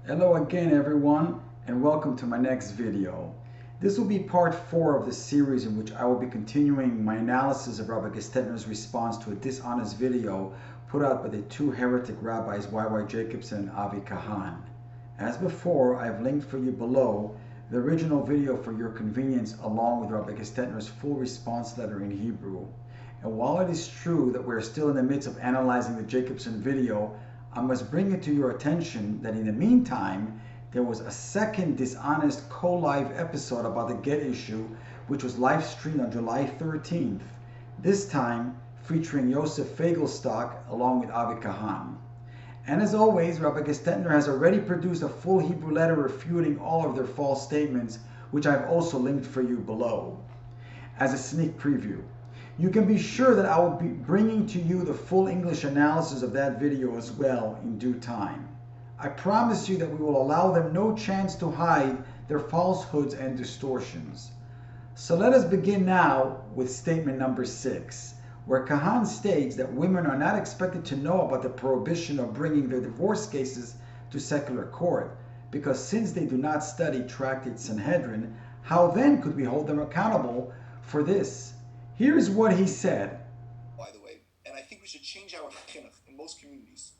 Hello again everyone, and welcome to my next video. This will be part 4 of the series in which I will be continuing my analysis of Rabbi Gestetner's response to a dishonest video put out by the two heretic rabbis YY Jacobson and Avi Kahan. As before, I have linked for you below the original video for your convenience along with Rabbi Gestetner's full response letter in Hebrew. And while it is true that we are still in the midst of analyzing the Jacobson video, I must bring it to your attention that in the meantime, there was a second dishonest COLLIVE episode about the Gett issue, which was live streamed on July 13th, this time featuring Yosef Fagelstock along with Avi Kahan. And as always, Rabbi Gestetner has already produced a full Hebrew letter refuting all of their false statements, which I've also linked for you below as a sneak preview. You can be sure that I will be bringing to you the full English analysis of that video as well in due time. I promise you that we will allow them no chance to hide their falsehoods and distortions. So let us begin now with statement number 6, where Kahan states that women are not expected to know about the prohibition of bringing their divorce cases to secular court, because since they do not study Tractate Sanhedrin, how then could we hold them accountable for this? Here's what he said. By the way, and I think we should change our chinuch in most communities.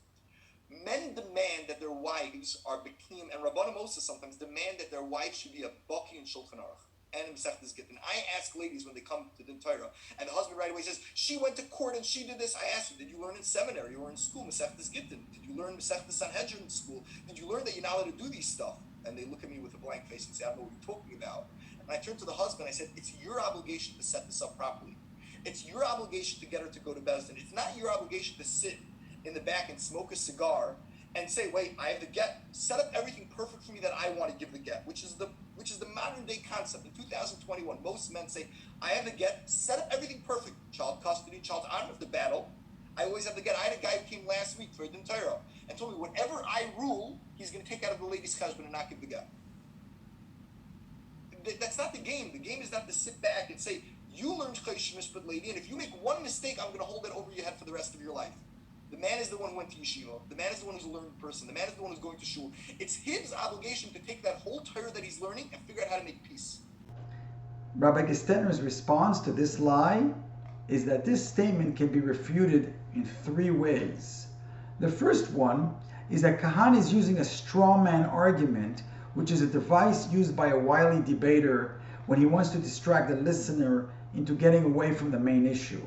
Men demand that their wives are bekim, and Rabbanim Moses sometimes demand that their wives should be a baki in Shulchan Aruch and in Masechtas Gittin. I ask ladies when they come to Din Torah, and the husband right away says, she went to court and she did this. I ask them, did you learn in seminary or in school, Masechtas Gittin? Did you learn Masechtas Sanhedrin in school? Did you learn that you're not allowed to do these stuff? And they look at me with a blank face and say, I don't know what you're talking about. And I turned to the husband, I said, it's your obligation to set this up properly. It's your obligation to get her to go to Beis Din. It's not your obligation to sit in the back and smoke a cigar and say, wait, I have the get. Set up everything perfect for me that I want to give the get, which is the modern day concept. In 2021, most men say, I have the get, set up everything perfect. Child custody, I don't have to battle. I always have the get. I had a guy who came last week for Din Torah and told me, whatever I rule, he's going to take out of the lady's husband and not give the get. That's not the game. The game is not to sit back and say, you learned Chodesh Mishpat, lady, and if you make one mistake, I'm going to hold it over your head for the rest of your life. The man is the one who went to yeshiva. The man is the one who's a learned person. The man is the one who's going to shul. It's his obligation to take that whole Torah that he's learning and figure out how to make peace. Rabbi Gestetner's response to this lie is that this statement can be refuted in 3 ways. The first one is that Kahan is using a straw man argument, which is a device used by a wily debater when he wants to distract the listener into getting away from the main issue.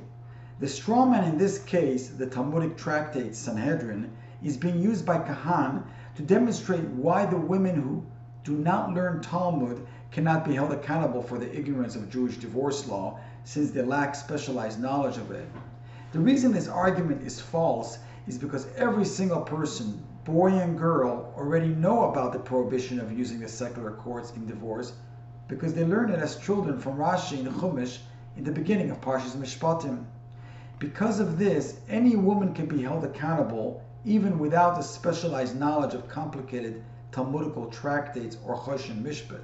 The straw man in this case, the Talmudic Tractate Sanhedrin, is being used by Kahan to demonstrate why the women who do not learn Talmud cannot be held accountable for the ignorance of Jewish divorce law, since they lack specialized knowledge of it. The reason this argument is false is because every single person, boy and girl, already know about the prohibition of using the secular courts in divorce, because they learned it as children from Rashi in the Chumash in the beginning of Parshas Mishpatim. Because of this, any woman can be held accountable even without the specialized knowledge of complicated Talmudical tractates or Choshen Mishpat.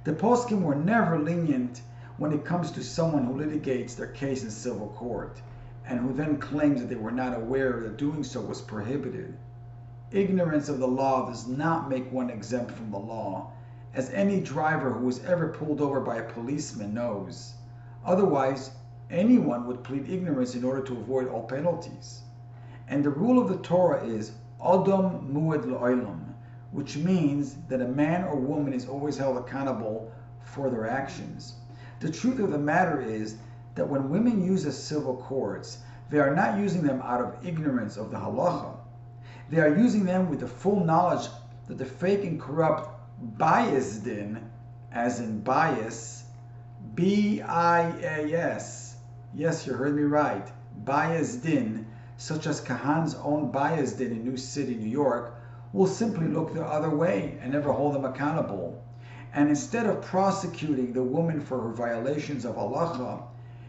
The poskim were never lenient when it comes to someone who litigates their case in civil court and who then claims that they were not aware that doing so was prohibited. Ignorance of the law does not make one exempt from the law, as any driver who was ever pulled over by a policeman knows. Otherwise, anyone would plead ignorance in order to avoid all penalties. And the rule of the Torah is Adam muad le'olam, which means that a man or woman is always held accountable for their actions. The truth of the matter is that when women use the civil courts, they are not using them out of ignorance of the halacha. They are using them with the full knowledge that the fake and corrupt Beis Din, as in bias, B-I-A-S, yes, you heard me right, Beis Din, such as Kahan's own Beis Din in New City, New York, will simply look the other way and never hold them accountable. And instead of prosecuting the woman for her violations of halacha,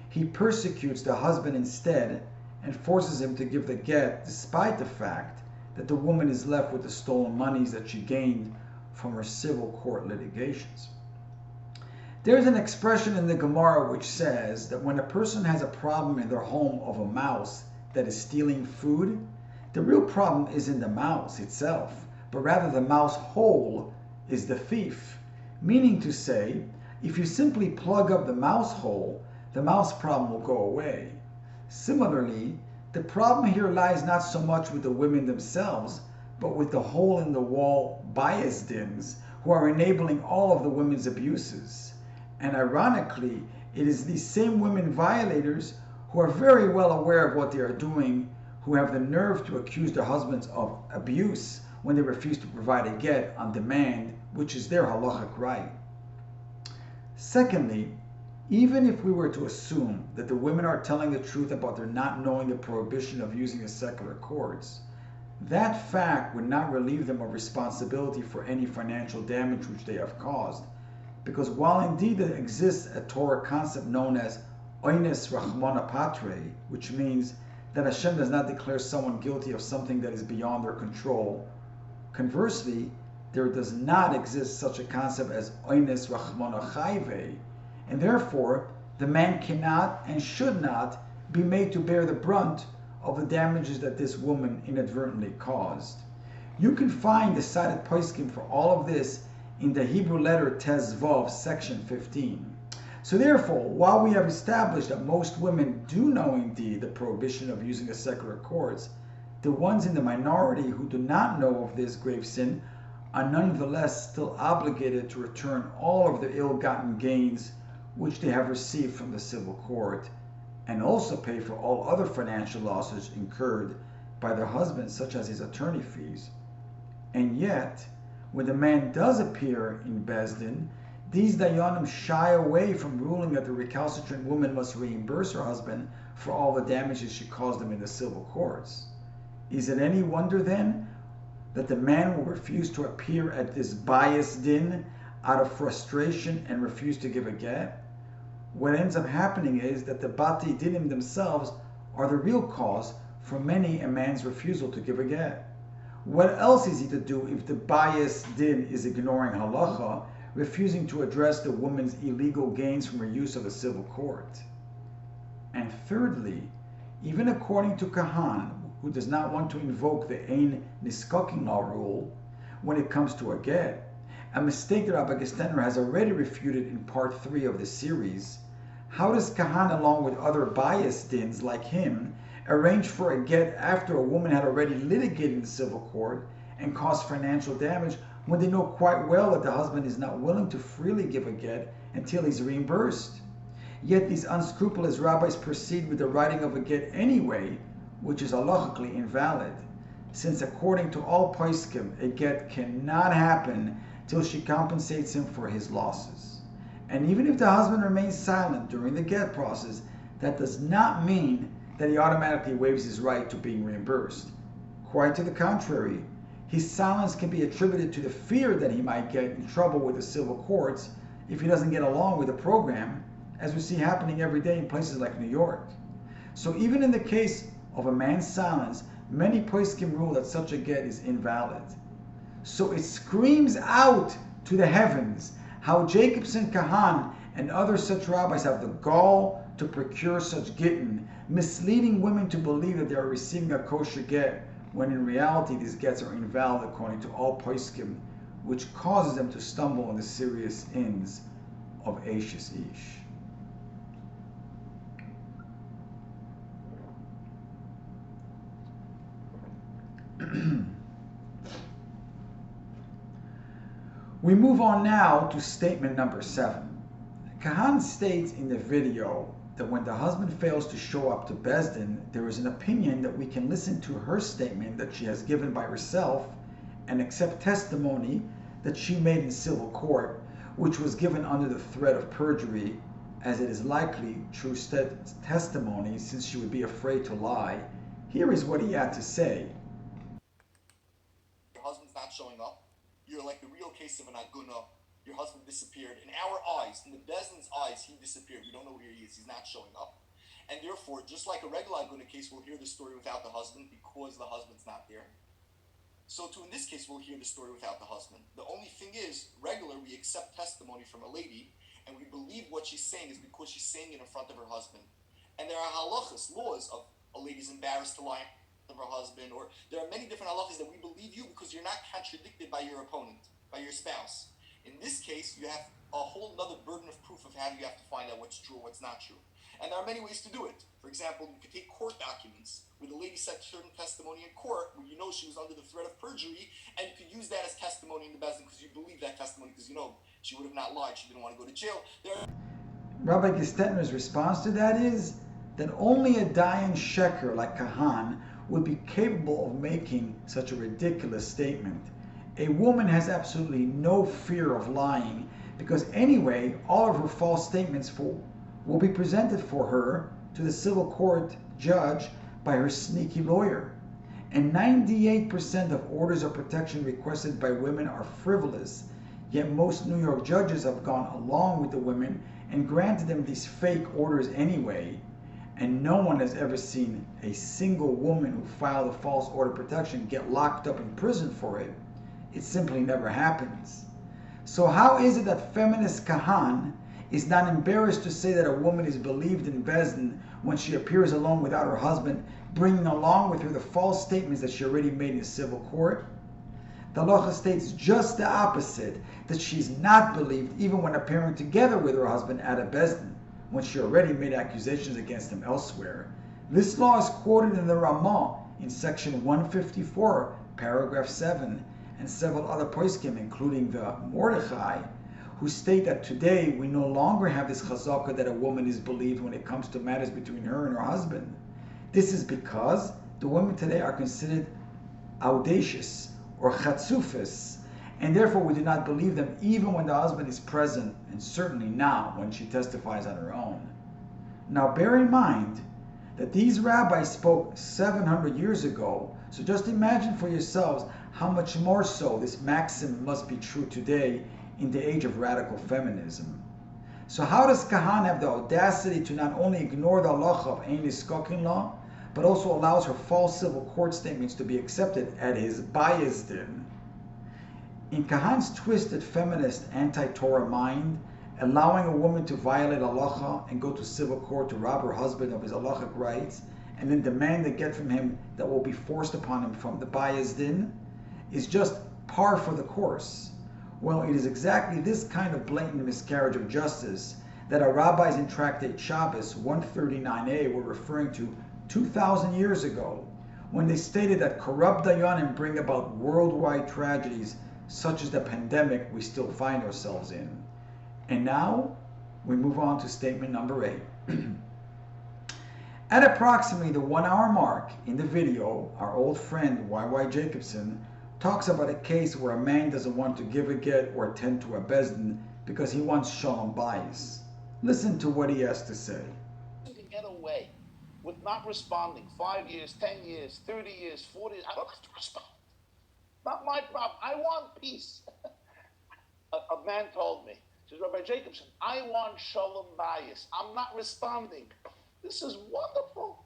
he persecutes the husband instead and forces him to give the get, despite the fact that the woman is left with the stolen monies that she gained from her civil court litigations. There's an expression in the Gemara which says that when a person has a problem in their home of a mouse that is stealing food, the real problem isn't the mouse itself, but rather the mouse hole is the thief. Meaning to say, if you simply plug up the mouse hole, the mouse problem will go away. Similarly, the problem here lies not so much with the women themselves, but with the hole in the wall bias dins who are enabling all of the women's abuses. And ironically, it is these same women violators who are very well aware of what they are doing, who have the nerve to accuse their husbands of abuse when they refuse to provide a get on demand, which is their halachic right. Secondly, even if we were to assume that the women are telling the truth about their not knowing the prohibition of using the secular courts, that fact would not relieve them of responsibility for any financial damage which they have caused, because while indeed there exists a Torah concept known as oines rachmana patre, which means that Hashem does not declare someone guilty of something that is beyond their control, conversely, there does not exist such a concept as oines rachmana chayve, and therefore the man cannot and should not be made to bear the brunt of the damages that this woman inadvertently caused. You can find the cited poskim for all of this in the Hebrew letter Tezvav, section 15. So therefore, while we have established that most women do know indeed the prohibition of using the secular courts, the ones in the minority who do not know of this grave sin are nonetheless still obligated to return all of the ill-gotten gains which they have received from the civil court, and also pay for all other financial losses incurred by their husbands, such as his attorney fees. And yet, when the man does appear in Bezdin, these dayanim shy away from ruling that the recalcitrant woman must reimburse her husband for all the damages she caused him in the civil courts. Is it any wonder then that the man will refuse to appear at this bias din out of frustration and refuse to give a get? What ends up happening is that the bati dinim themselves are the real cause for many a man's refusal to give a get. What else is he to do if the bias din is ignoring halacha, refusing to address the woman's illegal gains from her use of the civil court? And thirdly, even according to Kahan, who does not want to invoke the Ein Niskokin law rule when it comes to a get, a mistake that Rabbi Gestetner has already refuted in part 3 of the series, how does Kahan, along with other bias dins like him, arrange for a get after a woman had already litigated in the civil court and caused financial damage when they know quite well that the husband is not willing to freely give a get until he's reimbursed? Yet these unscrupulous rabbis proceed with the writing of a get anyway, which is halachically invalid, since according to all poskim, a get cannot happen till she compensates him for his losses. And even if the husband remains silent during the get process, that does not mean that he automatically waives his right to being reimbursed. Quite to the contrary, his silence can be attributed to the fear that he might get in trouble with the civil courts if he doesn't get along with the program, as we see happening every day in places like New York. So even in the case of a man's silence, many poskim rule that such a get is invalid. So it screams out to the heavens how Jacobson Kahan and other such rabbis have the gall to procure such gittin, misleading women to believe that they are receiving a kosher get, when in reality these gets are invalid according to all poskim, which causes them to stumble on the serious ins of Ashes Ish. We move on now to statement number 7. Kahan states in the video that when the husband fails to show up to Bezdin, there is an opinion that we can listen to her statement that she has given by herself and accept testimony that she made in civil court, which was given under the threat of perjury, as it is likely true testimony since she would be afraid to lie. Here is what he had to say. Your husband's not showing up. You're like the real case of an aguna. Your husband disappeared. In our eyes, in the Bezdin's eyes, he disappeared. We don't know where he is. He's not showing up. And therefore, just like a regular aguna case, we'll hear the story without the husband because the husband's not there. So too in this case, we'll hear the story without the husband. The only thing is, regular, we accept testimony from a lady, and we believe what she's saying is because she's saying it in front of her husband. And there are halachas, laws of a lady's embarrassed to lie of her husband, or there are many different halachas that we believe you because you're not contradicted by your opponent, by your spouse. In this case, you have a whole other burden of proof of how you have to find out what's true or what's not true. And there are many ways to do it. For example, you could take court documents where the lady said certain testimony in court where you know she was under the threat of perjury, and you could use that as testimony in the bezdin because you believe that testimony because you know she would have not lied, she didn't want to go to jail. Rabbi Gestetner's response to that is that only a Dayan Sheker like Kahan would be capable of making such a ridiculous statement. A woman has absolutely no fear of lying because anyway, all of her false statements will be presented for her to the civil court judge by her sneaky lawyer. And 98% of orders of protection requested by women are frivolous, yet most New York judges have gone along with the women and granted them these fake orders anyway, and no one has ever seen a single woman who filed a false order of protection get locked up in prison for it. It simply never happens. So how is it that feminist Kahan is not embarrassed to say that a woman is believed in bezdin when she appears alone without her husband, bringing along with her the false statements that she already made in civil court? The halacha states just the opposite, that she's not believed even when appearing together with her husband at a bezdin, when she already made accusations against him elsewhere. This law is quoted in the Ramah in section 154, paragraph 7, and several other poskim, including the Mordechai, who state that today we no longer have this chazaka that a woman is believed when it comes to matters between her and her husband. This is because the women today are considered audacious or chatzufis, and therefore we do not believe them even when the husband is present, and certainly not when she testifies on her own. Now bear in mind that these rabbis spoke 700 years ago, so just imagine for yourselves how much more so this maxim must be true today in the age of radical feminism. So how does Kahan have the audacity to not only ignore the halacha of Ein Niskokin law, but also allows her false civil court statements to be accepted at his Beyehuda? In Kahan's twisted feminist anti-Torah mind, allowing a woman to violate halacha and go to civil court to rob her husband of his halachic rights, and then demand a get from him that will be forced upon him from the Beyehuda, is just par for the course. Well, it is exactly this kind of blatant miscarriage of justice that our rabbis in Tractate Shabbos 139a were referring to 2,000 years ago, when they stated that corrupt dayanim bring about worldwide tragedies such as the pandemic we still find ourselves in. And now, we move on to statement number 8. At approximately the 1 hour mark in the video, our old friend YY Jacobson talks about a case where a man doesn't want to give a get or attend to a bezdin because he wants shalom bayis. Listen to what he has to say. To get away with not responding 5 years, 10 years, 30 years, 40 years, I don't have to respond. Not my problem. I want peace. a man told me, says, Rabbi Jacobson, I want shalom bayis. I'm not responding. This is wonderful.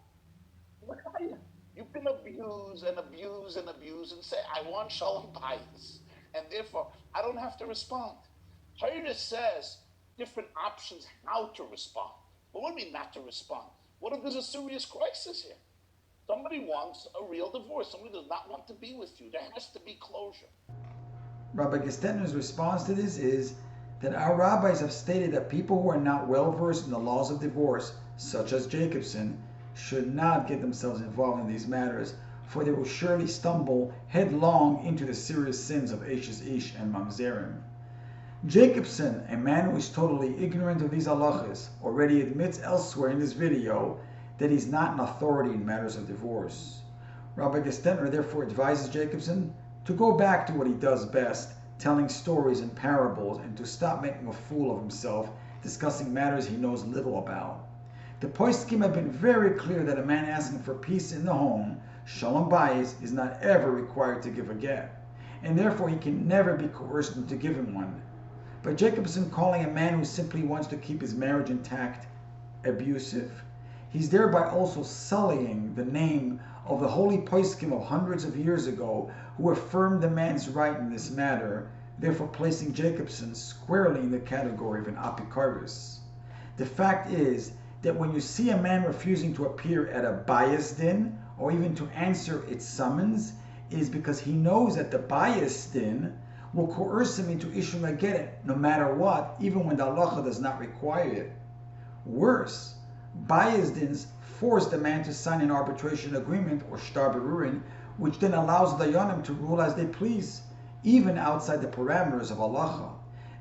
What are you? You can abuse and abuse and abuse and say, I want shalom bayis. And therefore, I don't have to respond. Torah says different options how to respond. But what do you mean not to respond? What if there's a serious crisis here? Somebody wants a real divorce. Somebody does not want to be with you. There has to be closure. Rabbi Gestetner's response to this is that our rabbis have stated that people who are not well versed in the laws of divorce, such as Jacobson, should not get themselves involved in these matters, for they will surely stumble headlong into the serious sins of Eshes Ish and Mamzerim. Jacobson, a man who is totally ignorant of these halachas, already admits elsewhere in this video that he's not an authority in matters of divorce. Rabbi Gestetner therefore advises Jacobson to go back to what he does best, telling stories and parables, and to stop making a fool of himself, discussing matters he knows little about. The poskim have been very clear that a man asking for peace in the home, shalom bayis, is not ever required to give a get, and therefore he can never be coerced into giving one. But Jacobson calling a man who simply wants to keep his marriage intact abusive, he's thereby also sullying the name of the holy poskim of hundreds of years ago who affirmed the man's right in this matter, therefore placing Jacobson squarely in the category of an apikaris. The fact is that when you see a man refusing to appear at a Beyehuda or even to answer its summons, is because he knows that the bias din will coerce him into issuing a get no matter what, even when the halacha does not require it. Worse, bias dins force the man to sign an arbitration agreement or shtar berurin, which then allows the dayanim to rule as they please, even outside the parameters of halacha.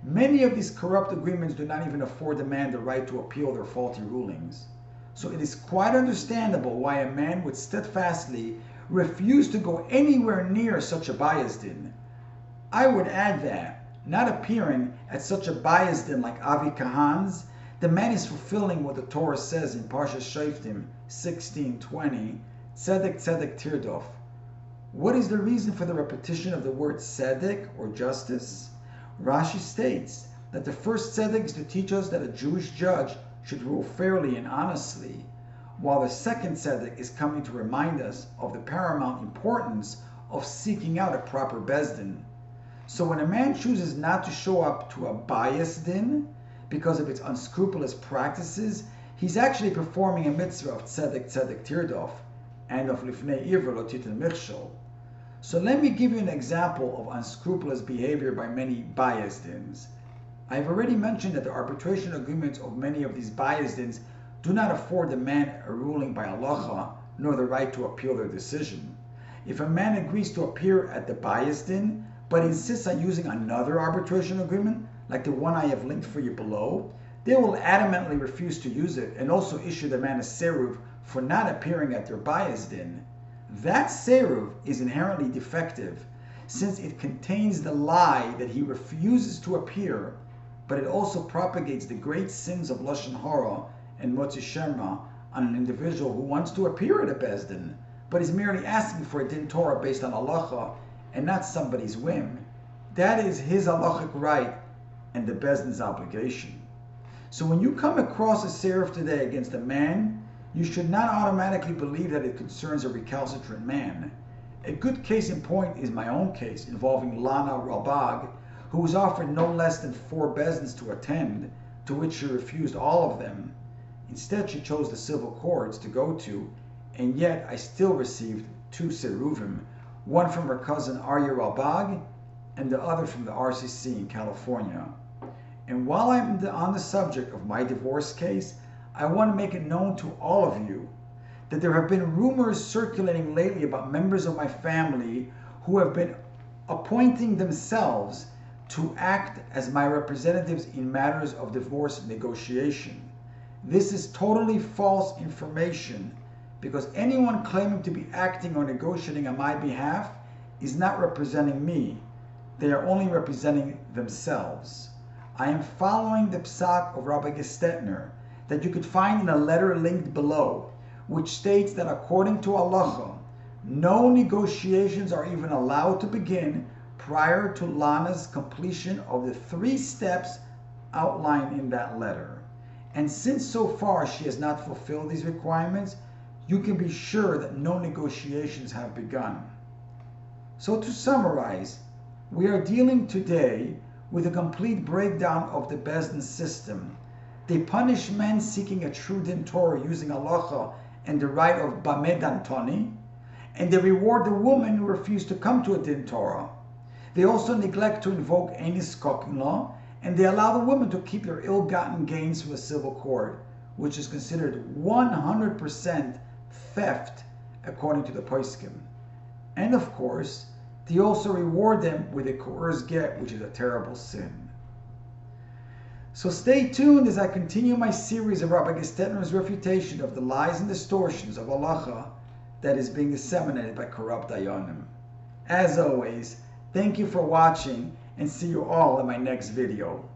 Many of these corrupt agreements do not even afford the man the right to appeal their faulty rulings. So it is quite understandable why a man would steadfastly refuse to go anywhere near such a bias din. I would add that, not appearing at such a bias din like Avi Kahan's, the man is fulfilling what the Torah says in Parshas Shoftim 16:20, tzedek tzedek tirdof. What is the reason for the repetition of the word tzedek or justice? Rashi states that the first tzedek is to teach us that a Jewish judge should rule fairly and honestly, while the second tzedek is coming to remind us of the paramount importance of seeking out a proper bezdin. So when a man chooses not to show up to a bias din because of its unscrupulous practices, he's actually performing a mitzvah of tzedek tzedek tirdof and of lifnei ivra lo titin michshol. So let me give you an example of unscrupulous behavior by many bias dins. I have already mentioned that the arbitration agreements of many of these bias dins do not afford the man a ruling by halacha, nor the right to appeal their decision. If a man agrees to appear at the bias din, but insists on using another arbitration agreement, like the one I have linked for you below, they will adamantly refuse to use it and also issue the man a seruv for not appearing at their bias din. That seruv is inherently defective, since it contains the lie that he refuses to appear, but it also propagates the great sins of lashon hara and motzi shema on an individual who wants to appear at a bezdin, but is merely asking for a din Torah based on halacha and not somebody's whim. That is his halachic right and the bezdin's obligation. So when you come across a seruv today against a man, you should not automatically believe that it concerns a recalcitrant man. A good case in point is my own case involving Lonna Ralbag, who was offered no less than 4 bezdins to attend, to which she refused all of them. Instead, she chose the civil courts to go to, and yet I still received 2 seruvim, one from her cousin Arya Ralbag and the other from the RCC in California. And while I'm on the subject of my divorce case, I want to make it known to all of you that there have been rumors circulating lately about members of my family who have been appointing themselves to act as my representatives in matters of divorce negotiation. This is totally false information, because anyone claiming to be acting or negotiating on my behalf is not representing me. They are only representing themselves. I am following the psak of Rabbi Gestetner that you could find in a letter linked below, which states that according to halacha, no negotiations are even allowed to begin prior to Lonna's completion of the 3 steps outlined in that letter. And since so far she has not fulfilled these requirements, you can be sure that no negotiations have begun. So to summarize, we are dealing today with a complete breakdown of the bezdin system. They punish men seeking a true din Torah using halacha and the right of Bameh Dantoni, and they reward the woman who refused to come to a din Torah. They also neglect to invoke Enis Kokin law, and they allow the woman to keep their ill-gotten gains from the civil court, which is considered 100% theft according to the poskim. And of course, they also reward them with a coerced get, which is a terrible sin. So stay tuned as I continue my series of Rabbi Gestetner's refutation of the lies and distortions of halacha that is being disseminated by corrupt dayanim. As always, thank you for watching, and see you all in my next video.